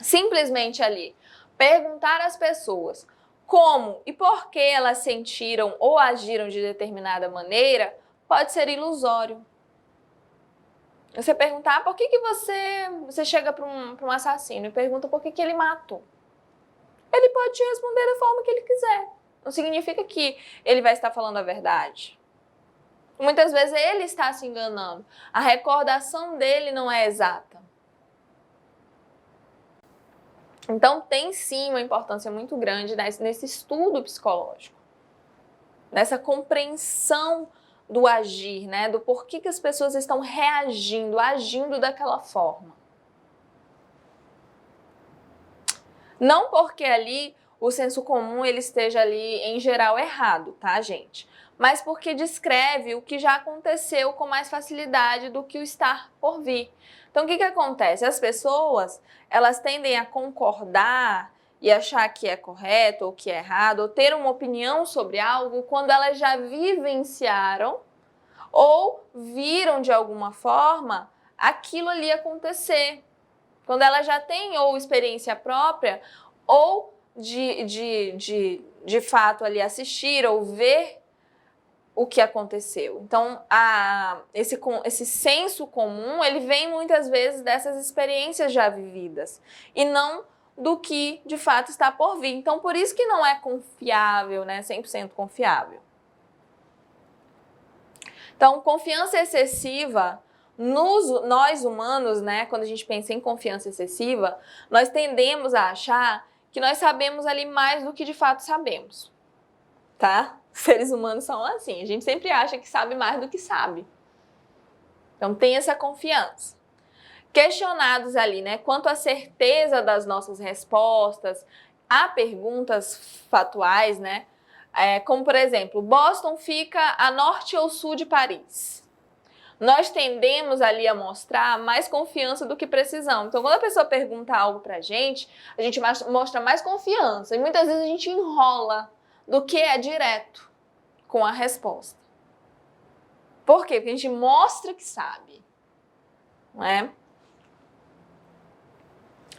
Simplesmente ali, perguntar às pessoas como e por que elas sentiram ou agiram de determinada maneira pode ser ilusório. Você perguntar por que você chega para um assassino e pergunta por que ele matou. Ele pode te responder da forma que ele quiser. Não significa que ele vai estar falando a verdade. Muitas vezes ele está se enganando. A recordação dele não é exata. Então tem sim uma importância muito grande nesse estudo psicológico. Nessa compreensão do agir, do porquê que as pessoas estão reagindo, agindo daquela forma. Não porque ali o senso comum ele esteja ali em geral errado, tá, gente? Mas porque descreve o que já aconteceu com mais facilidade do que o estar por vir. Então, o que acontece? As pessoas, elas tendem a concordar e achar que é correto ou que é errado, ou ter uma opinião sobre algo quando elas já vivenciaram ou viram de alguma forma aquilo ali acontecer. Quando elas já têm ou experiência própria ou de fato ali assistir ou ver o que aconteceu. Então, esse senso comum, ele vem muitas vezes dessas experiências já vividas e não do que de fato está por vir. Então, por isso que não é confiável, 100% confiável. Então, confiança excessiva, nós humanos, quando a gente pensa em confiança excessiva, nós tendemos a achar que nós sabemos ali mais do que de fato sabemos, tá? Seres humanos são assim, a gente sempre acha que sabe mais do que sabe. Então, tem essa confiança. Questionados ali, quanto à certeza das nossas respostas, há perguntas fatuais, como por exemplo, Boston fica a norte ou sul de Paris? Nós tendemos ali a mostrar mais confiança do que precisão. Então, quando a pessoa pergunta algo pra gente, a gente mostra mais confiança. E muitas vezes a gente enrola do que é direto com a resposta. Por quê? Porque a gente mostra que sabe. Não é?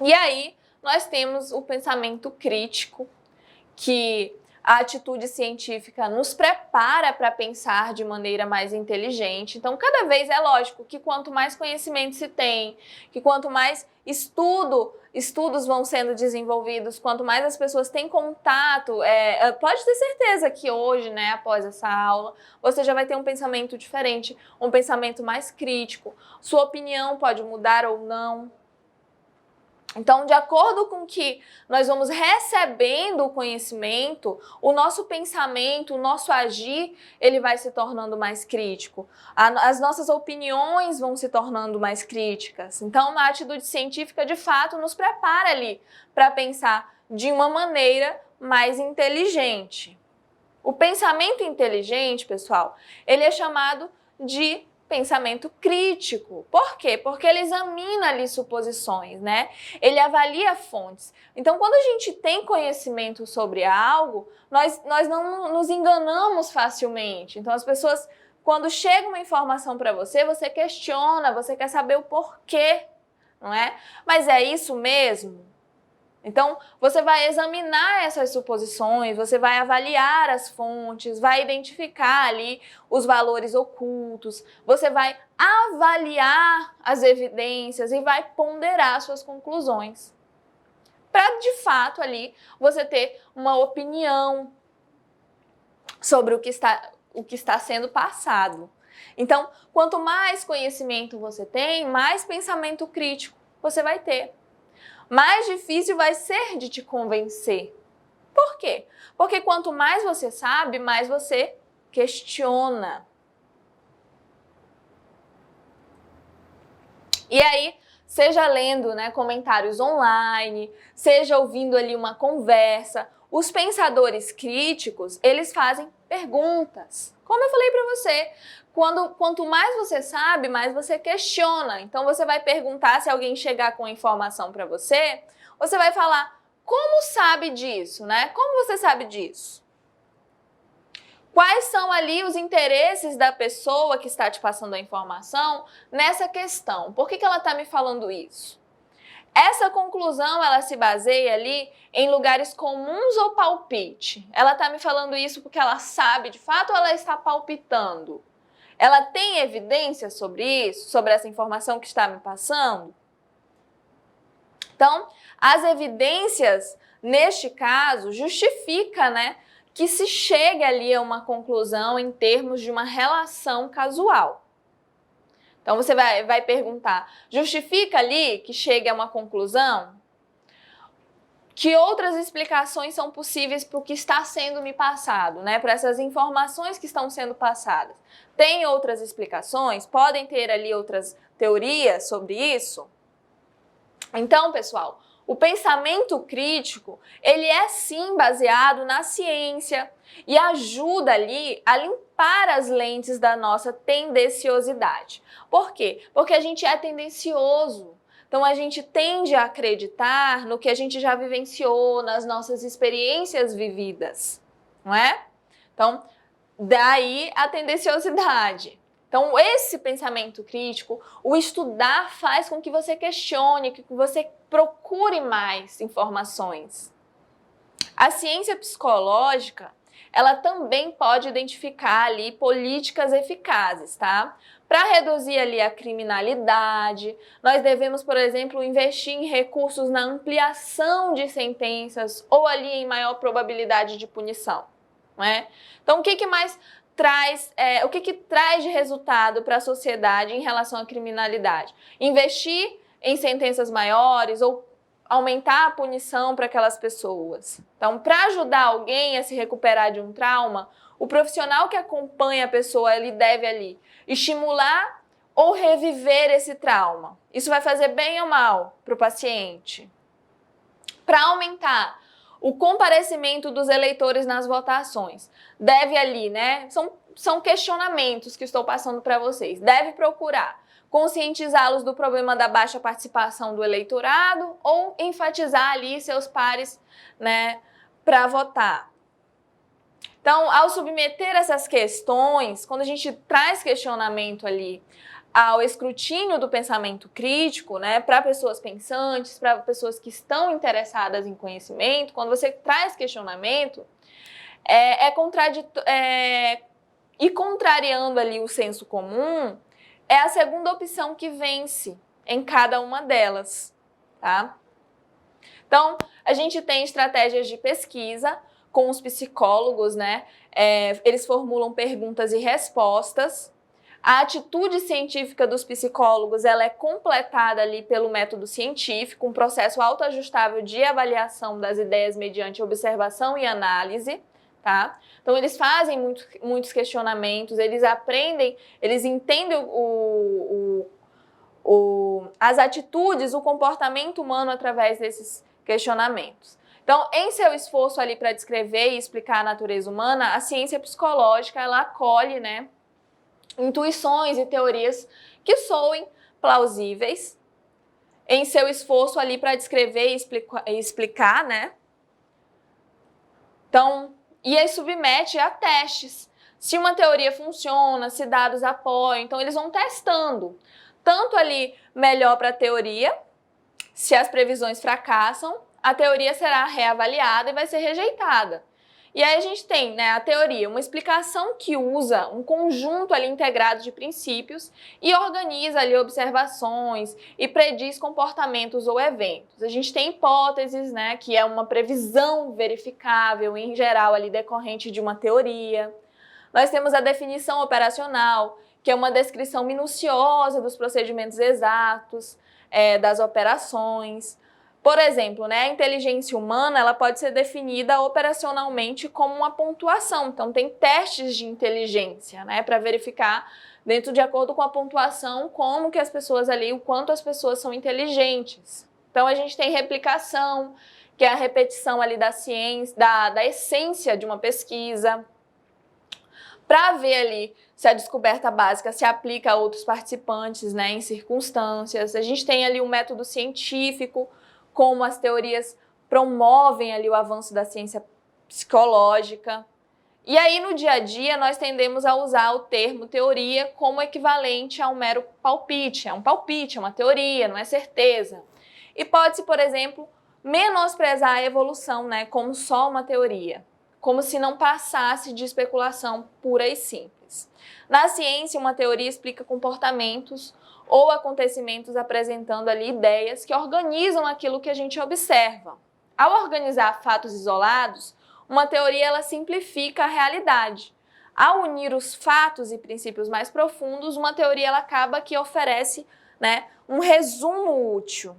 E aí, nós temos o pensamento crítico, que A atitude científica nos prepara para pensar de maneira mais inteligente. Então, cada vez é lógico que quanto mais conhecimento se tem, que quanto mais estudos vão sendo desenvolvidos, quanto mais as pessoas têm contato, pode ter certeza que hoje, né, após essa aula, você já vai ter um pensamento diferente, um pensamento mais crítico. Sua opinião pode mudar ou não. Então, de acordo com que nós vamos recebendo o conhecimento, o nosso pensamento, o nosso agir, ele vai se tornando mais crítico. As nossas opiniões vão se tornando mais críticas. Então, a atitude científica, de fato, nos prepara ali para pensar de uma maneira mais inteligente. O pensamento inteligente, pessoal, ele é chamado de pensamento crítico. Por quê? Porque ele examina ali suposições, né? Ele avalia fontes. Então, quando a gente tem conhecimento sobre algo, nós não nos enganamos facilmente. Então, as pessoas, quando chega uma informação para você, você questiona, você quer saber o porquê, não é? Mas é isso mesmo? Então, você vai examinar essas suposições, você vai avaliar as fontes, vai identificar ali os valores ocultos, você vai avaliar as evidências e vai ponderar suas conclusões. Para, de fato, ali você ter uma opinião sobre o que está sendo passado. Então, quanto mais conhecimento você tem, mais pensamento crítico você vai ter. Mais difícil vai ser de te convencer. Por quê? Porque quanto mais você sabe, mais você questiona. E aí, seja lendo, né, comentários online, seja ouvindo ali uma conversa, os pensadores críticos, eles fazem perguntas. Como eu falei para você, quanto mais você sabe, mais você questiona. Então, você vai perguntar, se alguém chegar com informação para você, você vai falar, como sabe disso, né? Como você sabe disso? Quais são ali os interesses da pessoa que está te passando a informação nessa questão? Por que ela está me falando isso? Essa conclusão, ela se baseia ali em lugares comuns ou palpite? Ela está me falando isso porque ela sabe de fato ou ela está palpitando? Ela tem evidência sobre isso, sobre essa informação que está me passando? Então, as evidências, neste caso, justifica, né, que se chegue ali a uma conclusão em termos de uma relação casual. Então, você vai perguntar, justifica ali que chegue a uma conclusão? Que outras explicações são possíveis para o que está sendo me passado, né? Para essas informações que estão sendo passadas? Tem outras explicações? Podem ter ali outras teorias sobre isso? Então, pessoal, o pensamento crítico, ele é sim baseado na ciência e ajuda ali a limpar as lentes da nossa tendenciosidade. Por quê? Porque a gente é tendencioso. Então, a gente tende a acreditar no que a gente já vivenciou, nas nossas experiências vividas, não é? Então, daí a tendenciosidade. Então, esse pensamento crítico, o estudar faz com que você questione, que você procure mais informações. A ciência psicológica, ela também pode identificar ali políticas eficazes, tá? Para reduzir ali a criminalidade, nós devemos, por exemplo, investir em recursos na ampliação de sentenças ou ali em maior probabilidade de punição, não é? Então, o que mais traz, o que traz de resultado para a sociedade em relação à criminalidade? Investir em sentenças maiores ou aumentar a punição para aquelas pessoas. Então, para ajudar alguém a se recuperar de um trauma, o profissional que acompanha a pessoa, ele deve ali estimular ou reviver esse trauma. Isso vai fazer bem ou mal para o paciente? Para aumentar o comparecimento dos eleitores nas votações, deve ali, né? São questionamentos que estou passando para vocês. Deve procurar conscientizá-los do problema da baixa participação do eleitorado ou enfatizar ali seus pares, né, para votar. Então, ao submeter essas questões, quando a gente traz questionamento ali ao escrutínio do pensamento crítico, né, para pessoas pensantes, para pessoas que estão interessadas em conhecimento, quando você traz questionamento, E contrariando ali o senso comum, é a segunda opção que vence em cada uma delas, tá? Então, a gente tem estratégias de pesquisa com os psicólogos, né? Eles formulam perguntas e respostas. A atitude científica dos psicólogos, ela é completada ali pelo método científico, um processo autoajustável de avaliação das ideias mediante observação e análise, tá? Então, eles fazem muitos questionamentos, eles aprendem, eles entendem as atitudes, o comportamento humano através desses questionamentos. Então, em seu esforço ali para descrever e explicar a natureza humana, a ciência psicológica, ela acolhe, né, intuições e teorias que soem plausíveis em seu esforço ali para descrever e explicar, né? Então, e aí submete a testes. Se uma teoria funciona, se dados apoiam, então eles vão testando. Tanto ali melhor para a teoria, se as previsões fracassam, a teoria será reavaliada e vai ser rejeitada. E aí a gente tem, né, a teoria, uma explicação que usa um conjunto ali integrado de princípios e organiza ali observações e prediz comportamentos ou eventos. A gente tem hipóteses, né, que é uma previsão verificável, em geral ali decorrente de uma teoria. Nós temos a definição operacional, que é uma descrição minuciosa dos procedimentos exatos, das operações. Por exemplo, né, a inteligência humana, ela pode ser definida operacionalmente como uma pontuação. Então, tem testes de inteligência, né, para verificar, dentro de acordo com a pontuação, como que as pessoas ali, o quanto as pessoas são inteligentes. Então, a gente tem replicação, que é a repetição ali da ciência, da essência de uma pesquisa, para ver ali se a descoberta básica se aplica a outros participantes, né, em circunstâncias. A gente tem ali um método científico, como as teorias promovem ali o avanço da ciência psicológica. E aí, no dia a dia, nós tendemos a usar o termo teoria como equivalente a um mero palpite. É um palpite, é uma teoria, não é certeza. E pode-se, por exemplo, menosprezar a evolução, né, como só uma teoria, como se não passasse de especulação pura e simples. Na ciência, uma teoria explica comportamentos ou acontecimentos apresentando ali ideias que organizam aquilo que a gente observa. Ao organizar fatos isolados, uma teoria ela simplifica a realidade. Ao unir os fatos e princípios mais profundos, uma teoria ela acaba que oferece, né, um resumo útil.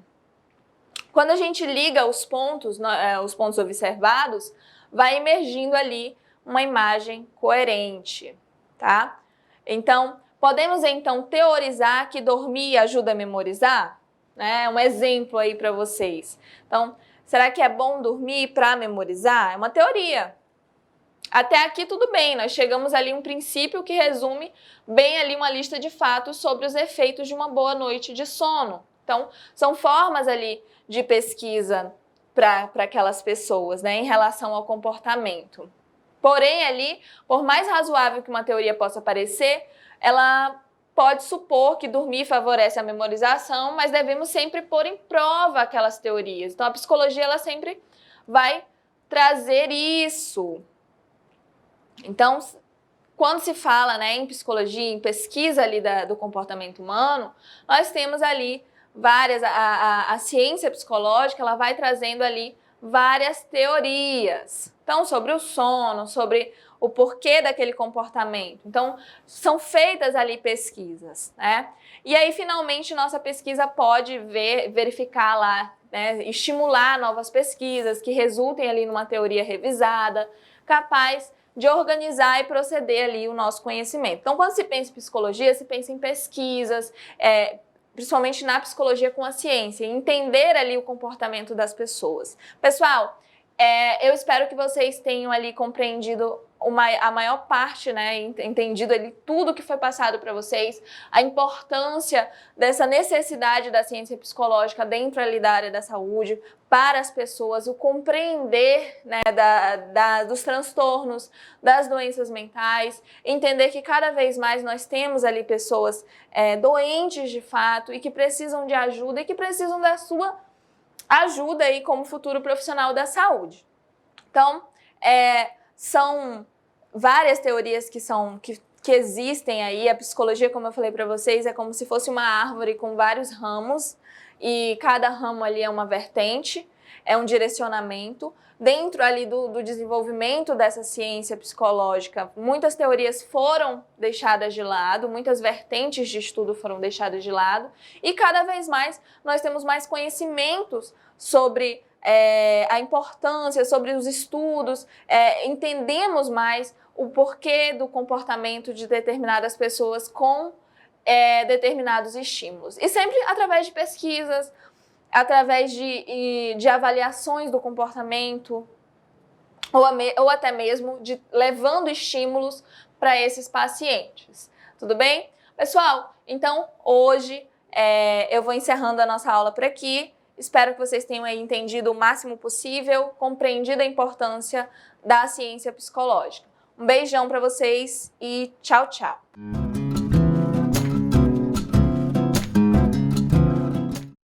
Quando a gente liga os pontos observados, vai emergindo ali uma imagem coerente, tá? Então, podemos então teorizar que dormir ajuda a memorizar? Né? Um exemplo aí para vocês. Então, será que é bom dormir para memorizar? É uma teoria. Até aqui tudo bem, nós chegamos ali a um princípio que resume bem ali uma lista de fatos sobre os efeitos de uma boa noite de sono. Então, são formas ali de pesquisa para aquelas pessoas, né, em relação ao comportamento. Porém, ali, por mais razoável que uma teoria possa parecer, ela pode supor que dormir favorece a memorização, mas devemos sempre pôr em prova aquelas teorias. Então, a psicologia ela sempre vai trazer isso. Então, quando se fala, né, em psicologia, em pesquisa ali do comportamento humano, nós temos ali várias, a ciência psicológica, ela vai trazendo ali várias teorias. Então, sobre o sono, sobre o porquê daquele comportamento. Então, são feitas ali pesquisas, né? E aí, finalmente, nossa pesquisa pode verificar lá, né, estimular novas pesquisas que resultem ali numa teoria revisada, capaz de organizar e proceder ali o nosso conhecimento. Então, quando se pensa em psicologia, se pensa em pesquisas, principalmente na psicologia com a ciência, entender ali o comportamento das pessoas. Pessoal, eu espero que vocês tenham ali compreendido a maior parte, né, entendido ali tudo que foi passado para vocês, a importância dessa necessidade da ciência psicológica dentro ali da área da saúde, para as pessoas, o compreender, né, dos transtornos, das doenças mentais, entender que cada vez mais nós temos ali pessoas doentes de fato e que precisam de ajuda e que precisam da sua ajuda aí como futuro profissional da saúde. Então, são várias teorias que existem aí. A psicologia, como eu falei para vocês, é como se fosse uma árvore com vários ramos e cada ramo ali é uma vertente, é um direcionamento. Dentro ali do desenvolvimento dessa ciência psicológica, muitas teorias foram deixadas de lado, muitas vertentes de estudo foram deixadas de lado e cada vez mais nós temos mais conhecimentos sobre a importância, sobre os estudos, entendemos mais o porquê do comportamento de determinadas pessoas com determinados estímulos. E sempre através de pesquisas, através de avaliações do comportamento, ou até mesmo levando estímulos para esses pacientes. Tudo bem? Pessoal, então hoje eu vou encerrando a nossa aula por aqui. Espero que vocês tenham aí entendido o máximo possível, compreendido a importância da ciência psicológica. Um beijão para vocês e tchau, tchau!